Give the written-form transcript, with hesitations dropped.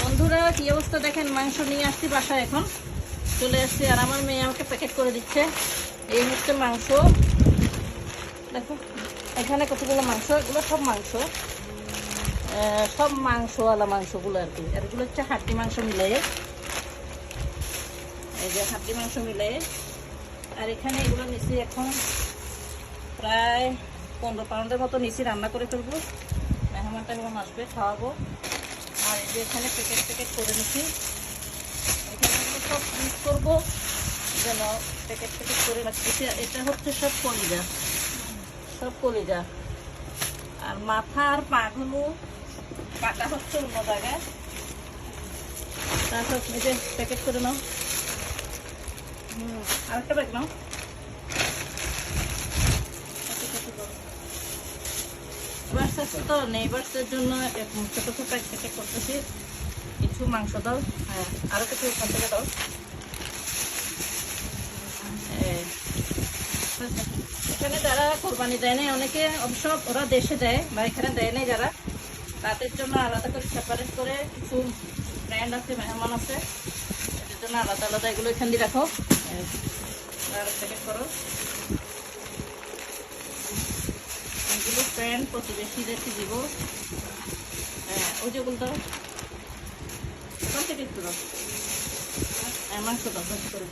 বন্ধুরা কি অবস্থা দেখেন, মাংস নিয়ে আসছি বাসায়, এখন চলে আসছি আর আমার মেয়ে আমাকে প্যাকেট করে দিচ্ছে। এই হচ্ছে মাংস, দেখো এখানে কতগুলো মাংস, এগুলো সব মাংস, সব মাংসওয়ালা মাংসগুলো আর কি। আর এগুলো হচ্ছে হাড্ডি মাংস মিলে, এই যে হাড্ডি মাংস মিলে। আর এখানে এগুলো নিচ্ছি এখন প্রায় 15 পাউন্ডের মতো নিচ্ছি, রান্না করে ফেলবো, মেহমান টেহমান আসবে, খাওয়াবো। আর এই যে এখানে প্যাকেট করে নিচ্ছি, এখানে সব ইউজ করবো যেন প্যাকেট করে রাখতেছি। এটা হচ্ছে সব কলিজা, আর মাথা আর পাগুলো কাটা হচ্ছে অন্য জায়গায়। তারপর এই যে প্যাকেট করে নাও, আরেকটা ব্যাগ নাও। নেইবার্স আসছে তো, নেইবার্সের জন্য ছোটো ছোটো প্যাকেট করতেছি। কিছু মাংস দাও, হ্যাঁ আরও কিছু ওখান থেকে দাও। এখানে যারা কোরবানি দেয় নাই, অনেকে অবশ্য ওরা দেশে দেয় বা এখানে দেয় নাই যারা, তাদের জন্য আলাদা করে সেপারেট করে কিছু ব্র্যান্ড আছে, মেহমান আছে, এদের জন্য আলাদা আলাদা এগুলো এখান দিয়ে রাখো, প্যাকেট করো। এগুলো ফ্রেন্ড প্রতিবেশীদেরকে দিব, হ্যাঁ ওই যেগুলো দাও, ওখান থেকে একটু দাও, মাংস দাও করে।